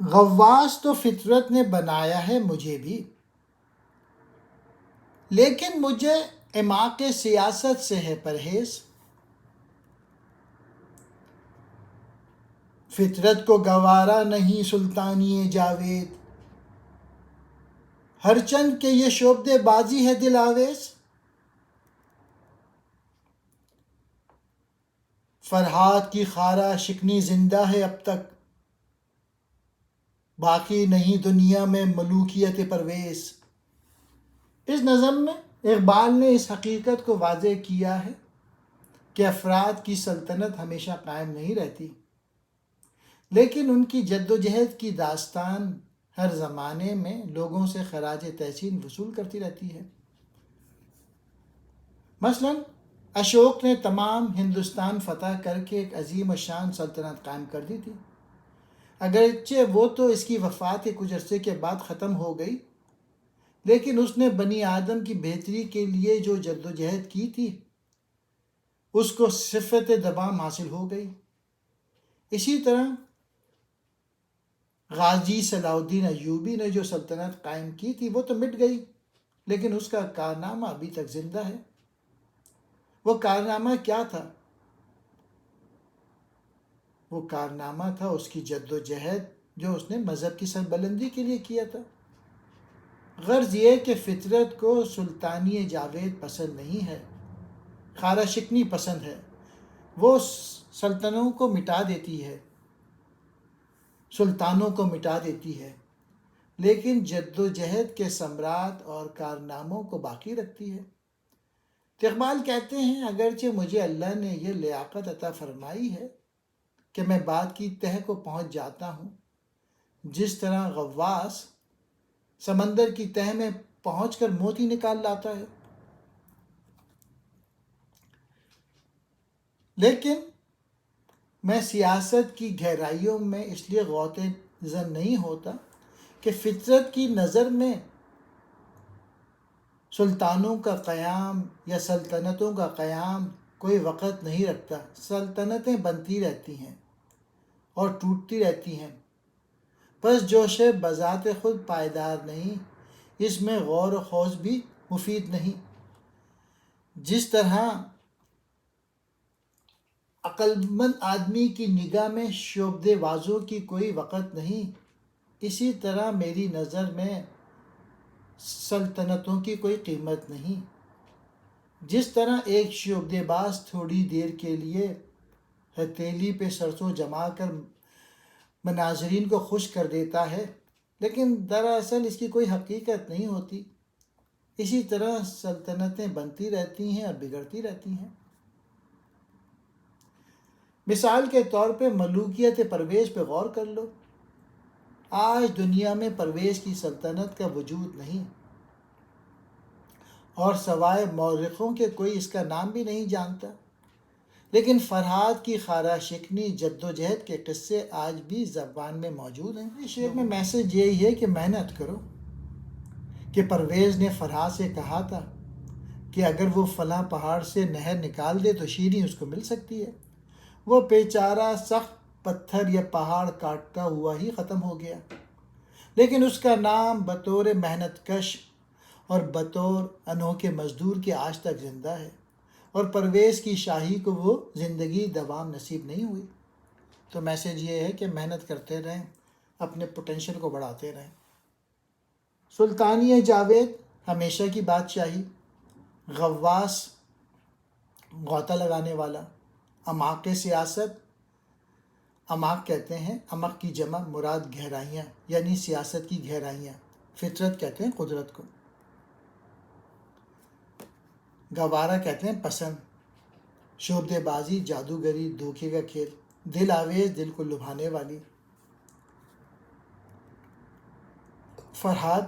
غواص تو فطرت نے بنایا ہے مجھے بھی، لیکن مجھے اعماق سیاست سے ہے پرہیز۔ فطرت کو گوارا نہیں سلطانی جاوید، ہر چند کہ یہ شعبدے بازی ہے دل آویز۔ فرہاد کی خارا شکنی زندہ ہے اب تک، باقی نہیں دنیا میں ملوکیت پرویز۔ اس نظم میں اقبال نے اس حقیقت کو واضح کیا ہے کہ افراد کی سلطنت ہمیشہ قائم نہیں رہتی، لیکن ان کی جد و جہد کی داستان ہر زمانے میں لوگوں سے خراج تحسین وصول کرتی رہتی ہے۔ مثلا اشوک نے تمام ہندوستان فتح کر کے ایک عظیم الشان سلطنت قائم کر دی تھی، اگرچہ وہ تو اس کی وفات کے کچھ عرصے کے بعد ختم ہو گئی، لیکن اس نے بنی آدم کی بہتری کے لیے جو جد و جہد کی تھی اس کو صفت دوام حاصل ہو گئی۔ اسی طرح غازی صلاح الدین ایوبی نے جو سلطنت قائم کی تھی وہ تو مٹ گئی، لیکن اس کا کارنامہ ابھی تک زندہ ہے۔ وہ کارنامہ کیا تھا؟ وہ کارنامہ تھا اس کی جد و جہد جو اس نے مذہب کی سربلندی کے لیے کیا تھا۔ غرض یہ کہ فطرت کو سلطانی جاوید پسند نہیں ہے، خارا شکنی پسند ہے۔ وہ سلطنوں کو مٹا دیتی ہے، سلطانوں کو مٹا دیتی ہے، لیکن جد و جہد کے ثمرات اور کارناموں کو باقی رکھتی ہے۔ تو اقبال کہتے ہیں اگرچہ مجھے اللہ نے یہ لیاقت عطا فرمائی ہے کہ میں بات کی تہ کو پہنچ جاتا ہوں، جس طرح غواص سمندر کی تہ میں پہنچ کر موتی نکال لاتا ہے، لیکن میں سیاست کی گہرائیوں میں اس لیے غوطہ زن نہیں ہوتا کہ فطرت کی نظر میں سلطانوں کا قیام یا سلطنتوں کا قیام کوئی وقت نہیں رکھتا۔ سلطنتیں بنتی رہتی ہیں اور ٹوٹتی رہتی ہیں، بس جو شے بذات خود پائیدار نہیں، اس میں غور و خوض بھی مفید نہیں۔ جس طرح عقلمند آدمی کی نگاہ میں شعبدے بازوں کی کوئی وقت نہیں، اسی طرح میری نظر میں سلطنتوں کی کوئی قیمت نہیں۔ جس طرح ایک شعبدے باز تھوڑی دیر کے لیے ہتھیلی پہ سرسوں جما کر مناظرین کو خوش کر دیتا ہے، لیکن دراصل اس کی کوئی حقیقت نہیں ہوتی، اسی طرح سلطنتیں بنتی رہتی ہیں اور بگڑتی رہتی ہیں۔ مثال کے طور پہ ملوکیت پرویز پہ غور کر لو۔ آج دنیا میں پرویز کی سلطنت کا وجود نہیں، اور سوائے مورخوں کے کوئی اس کا نام بھی نہیں جانتا، لیکن فرہاد کی خارا شکنی جد و جہد کے قصے آج بھی زبان میں موجود ہیں۔ اس شعر میں میسج یہی ہے کہ محنت کرو، کہ پرویز نے فرہاد سے کہا تھا کہ اگر وہ فلاں پہاڑ سے نہر نکال دے تو شیریں اس کو مل سکتی ہے۔ وہ بیچارہ سخت پتھر یا پہاڑ کاٹتا ہوا ہی ختم ہو گیا، لیکن اس کا نام بطور محنت کش اور بطور انوکھے مزدور کے آج تک زندہ ہے، اور پرویز کی شاہی کو وہ زندگی دوام نصیب نہیں ہوئی۔ تو میسج یہ ہے کہ محنت کرتے رہیں، اپنے پوٹینشل کو بڑھاتے رہیں۔ سلطانی جاوید ہمیشہ کی بادشاہی، غواص غوطہ لگانے والا، اعماق سیاست، اعماق کہتے ہیں عمق کی جمع مراد گہرائیاں، یعنی سیاست کی گہرائیاں، فطرت کہتے ہیں قدرت کو، گوارا کہتے ہیں پسند، شعبدے بازی جادوگری دھوکے کا کھیل، دل آویز دل کو لبھانے والی۔ فرہاد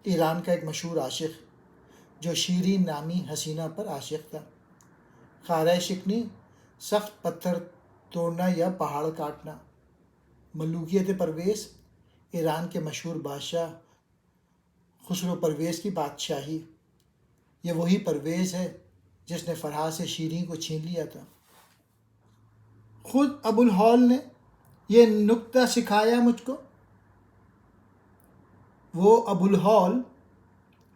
ایران کا ایک مشہور عاشق جو شیریں نامی حسینہ پر عاشق تھا۔ خارہ شکنی سخت پتھر توڑنا یا پہاڑ کاٹنا۔ ملوکیت پرویز ایران کے مشہور بادشاہ خسرو پرویز کی بادشاہی، یہ وہی پرویز ہے جس نے فرہاد سے شیریں کو چھین لیا تھا۔ خود ابو الہول نے یہ نکتہ سکھایا مجھ کو وہ ابو الہول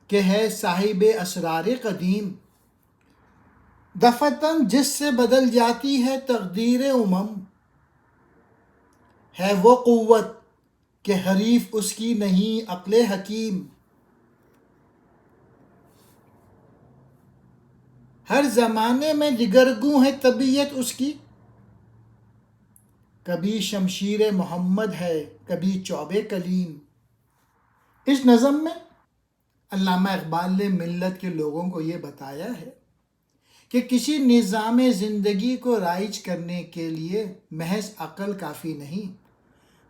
کہ ہے صاحب اسرار قدیم، دفتن جس سے بدل جاتی ہے تقدیر ہے وہ قوت کہ حریف اس کی نہیں عقل حکیم، ہر زمانے میں دگرگوں ہے طبیعت اس کی، کبھی شمشیر محمد ہے کبھی چوب کلیم۔ اس نظم میں علامہ اقبال نے ملت کے لوگوں کو یہ بتایا ہے کہ کسی نظام زندگی کو رائج کرنے کے لیے محض عقل کافی نہیں،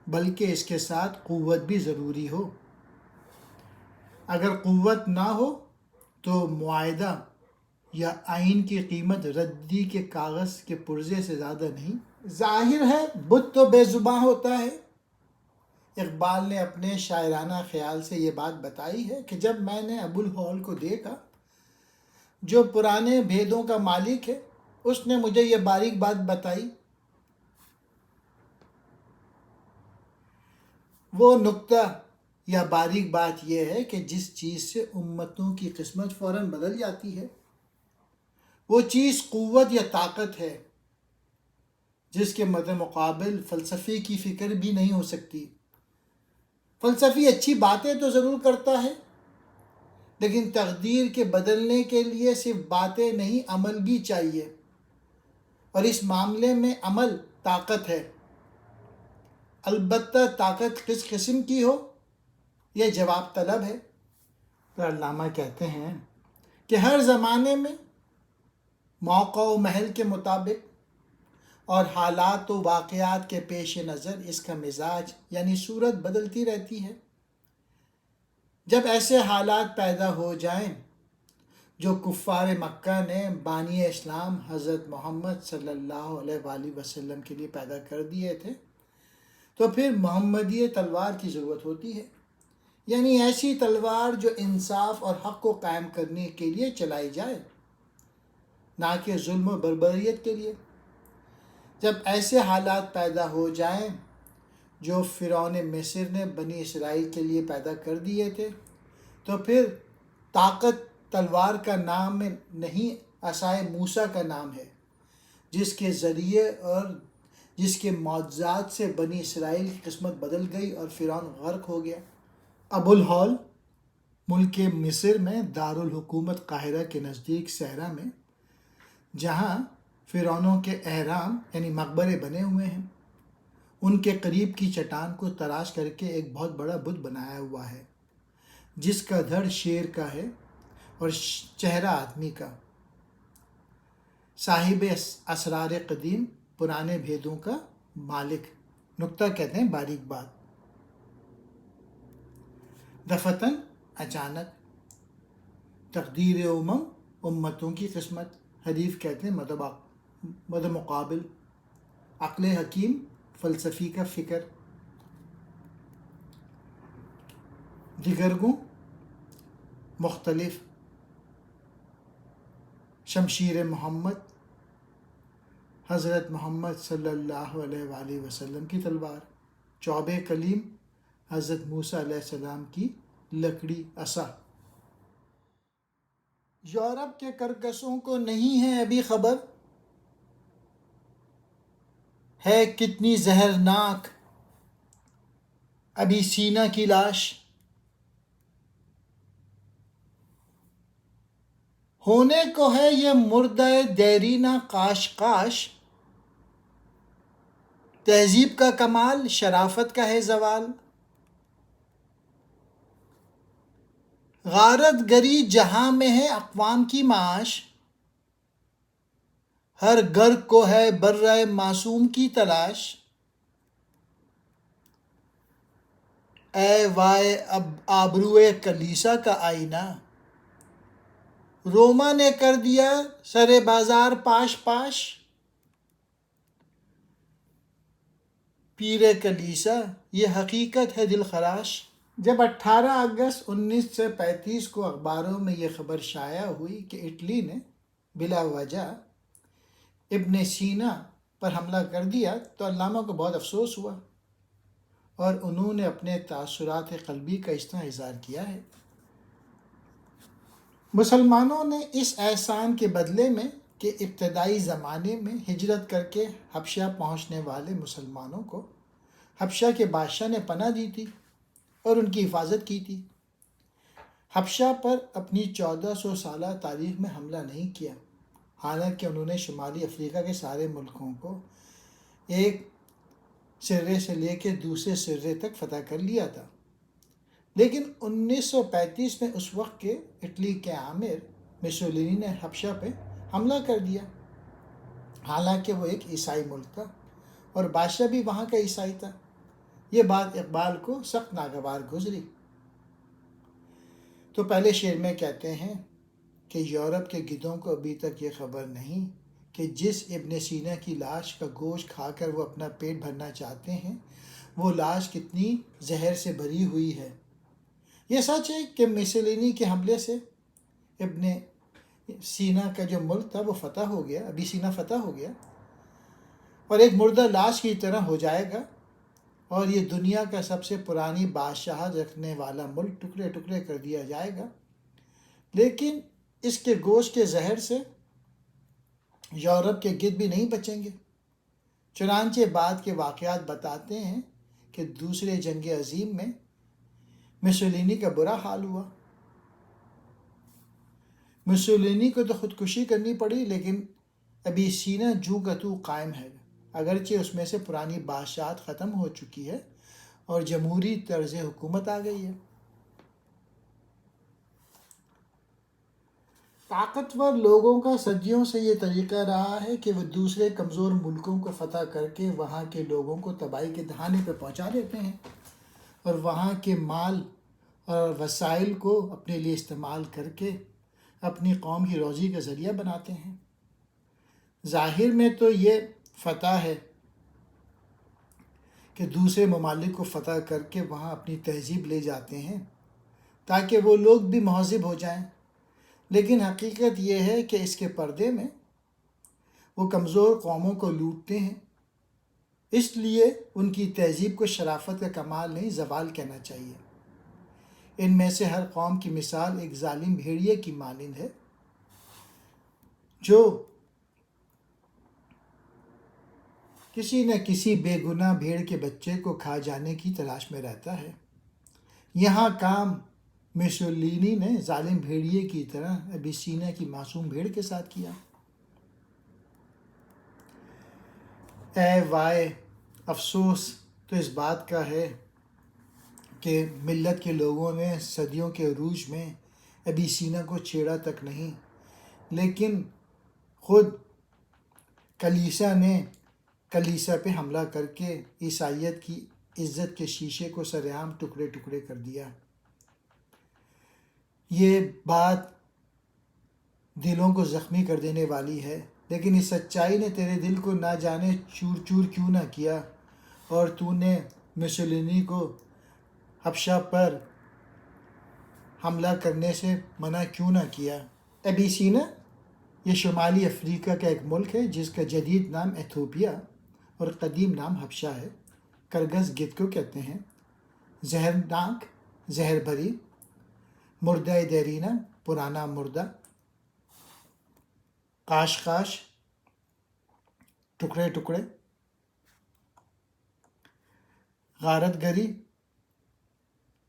بلکہ اس کے ساتھ قوت بھی ضروری ہو۔ اگر قوت نہ ہو تو معاہدہ یا آئین کی قیمت ردی کے کاغذ کے پرزے سے زیادہ نہیں۔ ظاہر ہے بت تو بے زباں ہوتا ہے۔ اقبال نے اپنے شاعرانہ خیال سے یہ بات بتائی ہے کہ جب میں نے ابو الہول کو دیکھا جو پرانے بھیدوں کا مالک ہے، اس نے مجھے یہ باریک بات بتائی۔ وہ نکتہ یا باریک بات یہ ہے کہ جس چیز سے امتوں کی قسمت فوراً بدل جاتی ہے وہ چیز قوت یا طاقت ہے، جس کے مد مقابل فلسفے کی فکر بھی نہیں ہو سکتی۔ فلسفی اچھی باتیں تو ضرور کرتا ہے، لیکن تقدیر کے بدلنے کے لیے صرف باتیں نہیں عمل بھی چاہیے، اور اس معاملے میں عمل طاقت ہے۔ البتہ طاقت کس قسم کی ہو یہ جواب طلب ہے۔ تو علامہ کہتے ہیں کہ ہر زمانے میں موقع و محل کے مطابق اور حالات و واقعات کے پیش نظر اس کا مزاج یعنی صورت بدلتی رہتی ہے۔ جب ایسے حالات پیدا ہو جائیں جو کفار مکہ نے بانی اسلام حضرت محمد صلی اللہ علیہ وآلہ وسلم کے لیے پیدا کر دیے تھے، تو پھر محمدی تلوار کی ضرورت ہوتی ہے، یعنی ایسی تلوار جو انصاف اور حق کو قائم کرنے کے لیے چلائی جائے، نہ کہ ظلم و بربریت کے لیے۔ جب ایسے حالات پیدا ہو جائیں جو فرعون مصر نے بنی اسرائیل کے لیے پیدا کر دیے تھے، تو پھر طاقت تلوار کا نام نہیں، عصائے موسیٰ کا نام ہے، جس کے ذریعے اور جس کے معجزات سے بنی اسرائیل کی قسمت بدل گئی اور فرعون غرق ہو گیا۔ ابو الہول ملک مصر میں دارالحکومت قاہرہ کے نزدیک صحرا میں، جہاں فرعونوں کے اہرام یعنی مقبرے بنے ہوئے ہیں، ان کے قریب کی چٹان کو تراش کر کے ایک بہت بڑا بت بنایا ہوا ہے، جس کا دھڑ شیر کا ہے اور چہرہ آدمی کا۔ صاحب اسرار قدیم، پرانے بھیدوں کا مالک۔ نکتہ کہتے ہیں باریک بات۔ دفتن اچانک، تقدیر امتوں کی قسمت، حریف کہتے ہیں مد مقابل، عقل حکیم فلسفی کا فکر، دیگرگوں مختلف، شمشیر محمد حضرت محمد صلی اللہ علیہ وآلہ وسلم کی تلوار، چوب کلیم حضرت موسیٰ علیہ السلام کی لکڑی عصا۔ یورپ کے کرکسوں کو نہیں ہے ابھی خبر، ہے کتنی زہرناک ابھی سینا کی لاش، ہونے کو ہے یہ مردہ دیرینہ کاش کاش، تہذیب کا کمال شرافت کا ہے زوال، غارت گری جہاں میں ہے اقوام کی معاش، ہر گھر کو ہے برہ معصوم کی تلاش، اے وائے آبروئے کلیسا کا آئینہ، روما نے کر دیا سر بازار پاش پاش، پیر کلیسا یہ حقیقت ہے دل خراش۔ جب 18 اگست 1935 کو اخباروں میں یہ خبر شائع ہوئی کہ اٹلی نے بلا وجہ ابن سینا پر حملہ کر دیا تو علامہ کو بہت افسوس ہوا، اور انہوں نے اپنے تاثرات قلبی کا اس طرح اظہار کیا ہے۔ مسلمانوں نے اس احسان کے بدلے میں کہ ابتدائی زمانے میں ہجرت کر کے حبشہ پہنچنے والے مسلمانوں کو حبشہ کے بادشاہ نے پناہ دی تھی اور ان کی حفاظت کی تھی۔ حبشہ پر اپنی 1400 سالہ تاریخ میں حملہ نہیں کیا، حالانکہ انہوں نے شمالی افریقہ کے سارے ملکوں کو ایک سرے سے لے کے دوسرے سرے تک فتح کر لیا تھا۔ لیکن 1935 میں اس وقت کے اٹلی کے آمر مسولینی نے حبشہ پہ حملہ کر دیا، حالانکہ وہ ایک عیسائی ملک تھا اور بادشاہ بھی وہاں کا عیسائی تھا۔ یہ بات اقبال کو سخت ناگوار گزری۔ تو پہلے شعر میں کہتے ہیں کہ یورپ کے گدھوں کو ابھی تک یہ خبر نہیں کہ جس ابن سینا کی لاش کا گوشت کھا کر وہ اپنا پیٹ بھرنا چاہتے ہیں، وہ لاش کتنی زہر سے بھری ہوئی ہے۔ یہ سچ ہے کہ مسولینی کے حملے سے ابن سینا کا جو ملک تھا وہ فتح ہو گیا، ابی سینا فتح ہو گیا اور ایک مردہ لاش کی طرح ہو جائے گا، اور یہ دنیا کا سب سے پرانی بادشاہت رکھنے والا ملک ٹکڑے ٹکڑے کر دیا جائے گا۔ لیکن اس کے گوشت کے زہر سے یورپ کے گدھ بھی نہیں بچیں گے۔ چنانچہ بعد کے واقعات بتاتے ہیں کہ دوسرے جنگ عظیم میں مسولینی کا برا حال ہوا۔ مسولینی کو تو خودکشی کرنی پڑی، لیکن ابی سینا جو کا تو قائم ہے، اگرچہ اس میں سے پرانی بادشاہت ختم ہو چکی ہے اور جمہوری طرز حکومت آ گئی ہے۔ طاقتور لوگوں کا صدیوں سے یہ طریقہ رہا ہے کہ وہ دوسرے کمزور ملکوں کو فتح کر کے وہاں کے لوگوں کو تباہی کے دہانے پہ پہنچا دیتے ہیں اور وہاں کے مال اور وسائل کو اپنے لیے استعمال کر کے اپنی قوم کی روزی کا ذریعہ بناتے ہیں۔ ظاہر میں تو یہ فتح ہے کہ دوسرے ممالک کو فتح کر کے وہاں اپنی تہذیب لے جاتے ہیں تاکہ وہ لوگ بھی مہذب ہو جائیں، لیکن حقیقت یہ ہے کہ اس کے پردے میں وہ کمزور قوموں کو لوٹتے ہیں۔ اس لیے ان کی تہذیب کو شرافت کا کمال نہیں، زوال کہنا چاہیے۔ ان میں سے ہر قوم کی مثال ایک ظالم بھیڑیے کی مانند ہے جو کسی نہ کسی بے گناہ بھیڑ کے بچے کو کھا جانے کی تلاش میں رہتا ہے۔ یہاں کام مسولینی نے ظالم بھیڑیے کی طرح ابی سینا کی معصوم بھیڑ کے ساتھ کیا۔ اے وائے افسوس تو اس بات کا ہے کہ ملت کے لوگوں نے صدیوں کے عروج میں ابی سینا کو چھیڑا تک نہیں، لیکن خود کلیسا پہ حملہ کر کے عیسائیت کی عزت کے شیشے کو سرعام ٹکڑے ٹکڑے کر دیا۔ یہ بات دلوں کو زخمی کر دینے والی ہے، لیکن اس سچائی نے تیرے دل کو نہ جانے چور چور کیوں نہ کیا، اور تو نے مسولینی کو حبشہ پر حملہ کرنے سے منع کیوں نہ کیا۔ ابی سینا یہ شمالی افریقہ کا ایک ملک ہے جس کا جدید نام ایتھوپیا اور قدیم نام حبشہ ہے۔ کرگس گدھ کو کہتے ہیں، زہرناک، زہر بھری، مردہ دیرینہ، پرانا مردہ، قاش، ٹکڑے ٹکڑے، غارت گری،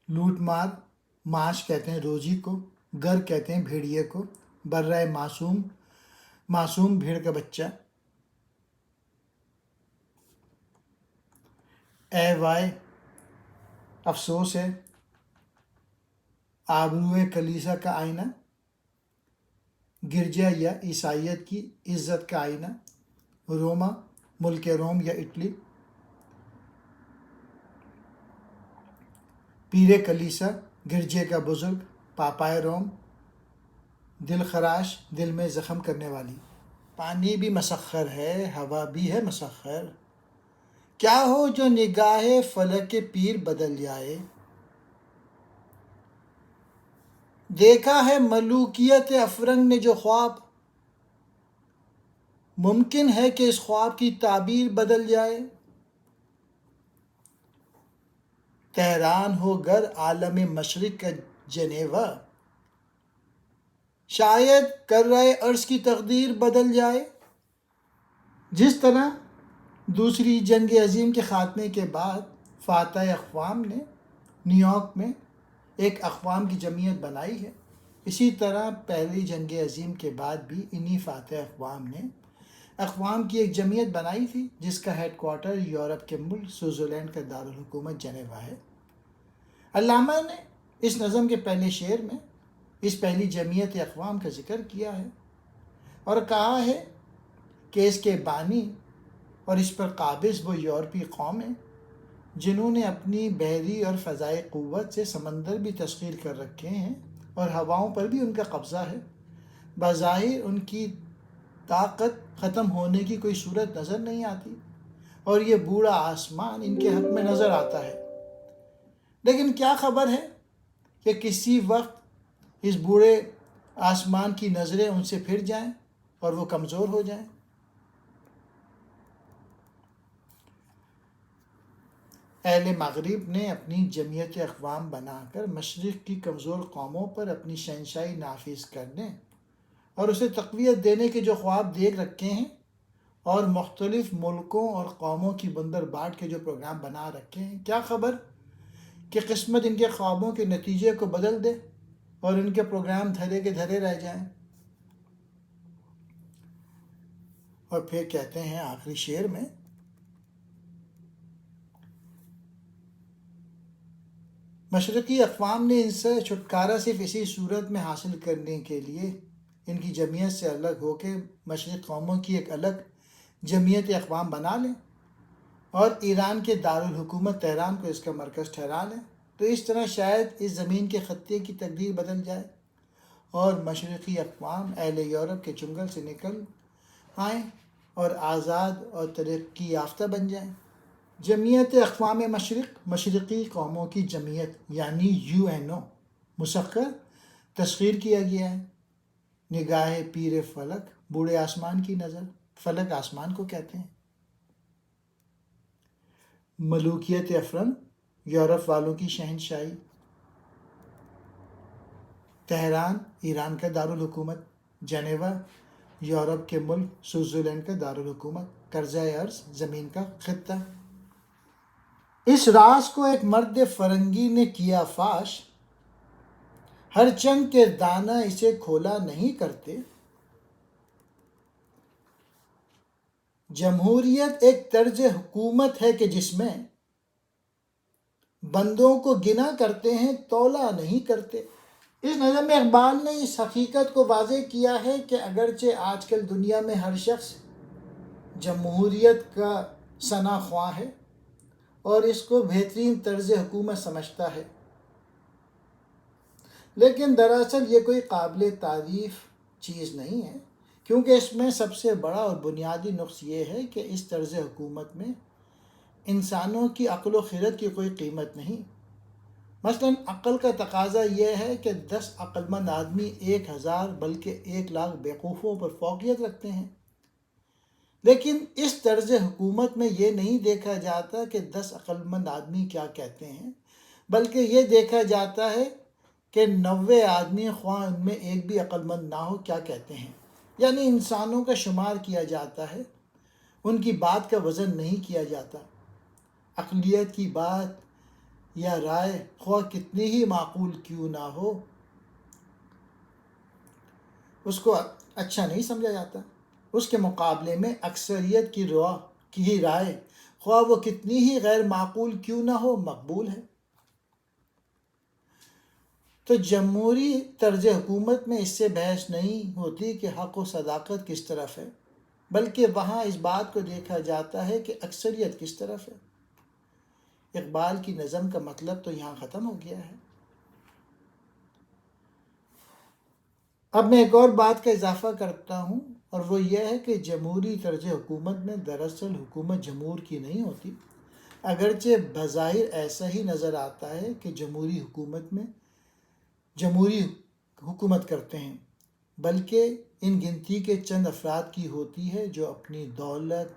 لوٹ مار، معاش کہتے ہیں روزی کو، گر کہتے ہیں بھیڑیے کو، برائے معصوم بھیڑ کا بچہ۔ اے وائے افسوس ہے، آبروئے کلیسا کا آئینہ، گرجا یا عیسائیت کی عزت کا آئینہ، روما، ملک روم یا اٹلی، پیر کلیسا، گرجے کا بزرگ، پاپائے روم، دل خراش، دل میں زخم کرنے والی۔ پانی بھی مسخر ہے، ہوا بھی ہے مسخر، کیا ہو جو نگاہ فلک پیر بدل جائے۔ دیکھا ہے ملوکیت افرنگ نے جو خواب، ممکن ہے کہ اس خواب کی تعبیر بدل جائے۔ تہران ہو گر عالم مشرق کا جنیوا، شاید کر رہے عرض کی تقدیر بدل جائے۔ جس طرح دوسری جنگ عظیم کے خاتمے کے بعد فاتح اقوام نے نیو یارک میں ایک اقوام کی جمعیت بنائی ہے، اسی طرح پہلی جنگ عظیم کے بعد بھی انہی فاتح اقوام نے اقوام کی ایک جمعیت بنائی تھی، جس کا ہیڈ کوارٹر یورپ کے ملک سوئٹزرلینڈ کا دارالحکومت جنیوا ہے۔ علامہ نے اس نظم کے پہلے شعر میں اس پہلی جمعیت اقوام کا ذکر کیا ہے اور کہا ہے کہ اس کے بانی اور اس پر قابض وہ یورپی قومیں جنہوں نے اپنی بحری اور فضائی قوت سے سمندر بھی تسخیر کر رکھے ہیں اور ہواؤں پر بھی ان کا قبضہ ہے، بظاہر ان کی طاقت ختم ہونے کی کوئی صورت نظر نہیں آتی اور یہ بوڑھا آسمان ان کے حق میں نظر آتا ہے۔ لیکن کیا خبر ہے کہ کسی وقت اس بوڑھے آسمان کی نظریں ان سے پھر جائیں اور وہ کمزور ہو جائیں۔ اہل مغرب نے اپنی جمعیت اقوام بنا کر مشرق کی کمزور قوموں پر اپنی شہنشاہی نافذ کرنے اور اسے تقویت دینے کے جو خواب دیکھ رکھے ہیں اور مختلف ملکوں اور قوموں کی بندر باٹ کے جو پروگرام بنا رکھے ہیں، کیا خبر کہ قسمت ان کے خوابوں کے نتیجے کو بدل دے اور ان کے پروگرام دھرے کے دھرے رہ جائیں۔ اور پھر کہتے ہیں آخری شعر میں، مشرقی اقوام نے ان سے چھٹکارا صرف اسی صورت میں حاصل کرنے کے لیے ان کی جمعیت سے الگ ہو کے مشرق قوموں کی ایک الگ جمعیت اقوام بنا لیں اور ایران کے دارالحکومت تہران کو اس کا مرکز ٹھہرا لیں، تو اس طرح شاید اس زمین کے خطے کی تقدیر بدل جائے اور مشرقی اقوام اہل یورپ کے چنگل سے نکل آئیں اور آزاد اور ترقی یافتہ بن جائیں۔ جمعیت اقوام مشرق، مشرقی قوموں کی جمعیت یعنی UNO مسخر تسخیر کیا گیا ہے۔ نگاہ پیر فلک، بوڑھے آسمان کی نظر، فلک آسمان کو کہتے ہیں۔ ملوکیت افرنگ، یورپ والوں کی شہنشاہی۔ تہران، ایران کا دارالحکومت۔ جنیوا، یورپ کے ملک سوئٹزرلینڈ کا دارالحکومت۔ قرضۂ ارض، زمین کا خطہ۔ اس راز کو ایک مرد فرنگی نے کیا فاش، ہر چنگ کے دانہ اسے کھولا نہیں کرتے۔ جمہوریت ایک طرز حکومت ہے کہ جس میں بندوں کو گنا کرتے ہیں، تولا نہیں کرتے۔ اس نظم میں اقبال نے اس حقیقت کو واضح کیا ہے کہ اگرچہ آج کل دنیا میں ہر شخص جمہوریت کا ثنا خواں ہے اور اس کو بہترین طرز حکومت سمجھتا ہے، لیکن دراصل یہ کوئی قابل تعریف چیز نہیں ہے، کیونکہ اس میں سب سے بڑا اور بنیادی نقص یہ ہے کہ اس طرز حکومت میں انسانوں کی عقل و خرد کی کوئی قیمت نہیں۔ مثلاً عقل کا تقاضا یہ ہے کہ 10 عقل مند آدمی 1000 بلکہ 1,00,000 بیوقوفوں پر فوقیت رکھتے ہیں، لیکن اس طرز حکومت میں یہ نہیں دیکھا جاتا کہ 10 عقل مند آدمی کیا کہتے ہیں، بلکہ یہ دیکھا جاتا ہے کہ 90 آدمی خواہ ان میں ایک بھی عقل مند نہ ہو کیا کہتے ہیں۔ یعنی انسانوں کا شمار کیا جاتا ہے، ان کی بات کا وزن نہیں کیا جاتا۔ عقلیت کی بات یا رائے خواہ کتنی ہی معقول کیوں نہ ہو، اس کو اچھا نہیں سمجھا جاتا۔ اس کے مقابلے میں اکثریت کی رائے خواہ وہ کتنی ہی غیر معقول کیوں نہ ہو، مقبول ہے۔ تو جمہوری طرز حکومت میں اس سے بحث نہیں ہوتی کہ حق و صداقت کس طرف ہے، بلکہ وہاں اس بات کو دیکھا جاتا ہے کہ اکثریت کس طرف ہے۔ اقبال کی نظم کا مطلب تو یہاں ختم ہو گیا ہے۔ اب میں ایک اور بات کا اضافہ کرتا ہوں، اور وہ یہ ہے کہ جمہوری طرز حکومت میں دراصل حکومت جمہور کی نہیں ہوتی، اگرچہ بظاہر ایسا ہی نظر آتا ہے کہ جمہوری حکومت کرتے ہیں، بلکہ ان گنتی کے چند افراد کی ہوتی ہے جو اپنی دولت،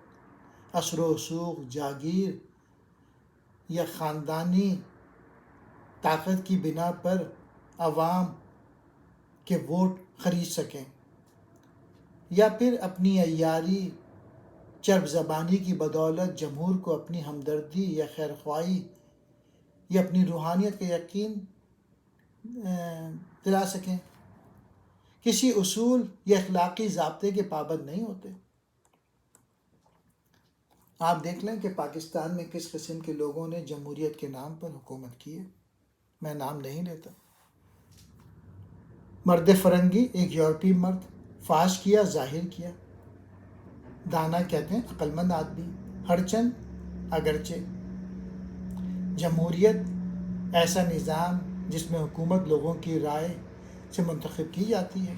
اثر و رسوخ، جاگیر یا خاندانی طاقت کی بنا پر عوام کے ووٹ خرید سکیں، یا پھر اپنی عیاری چرب زبانی کی بدولت جمہور کو اپنی ہمدردی یا خیرخواہی یا اپنی روحانیت کا یقین دلا سکیں، کسی اصول یا اخلاقی ضابطے کے پابند نہیں ہوتے۔ آپ دیکھ لیں کہ پاکستان میں کس قسم کے لوگوں نے جمہوریت کے نام پر حکومت کی ہے، میں نام نہیں لیتا۔ مرد فرنگی، ایک یورپی مرد، فاش کیا، ظاہر کیا، دانا کہتے ہیں عقل مند آدمی، ہر چند اگرچہ۔ جمہوریت ایسا نظام جس میں حکومت لوگوں کی رائے سے منتخب کی جاتی ہے،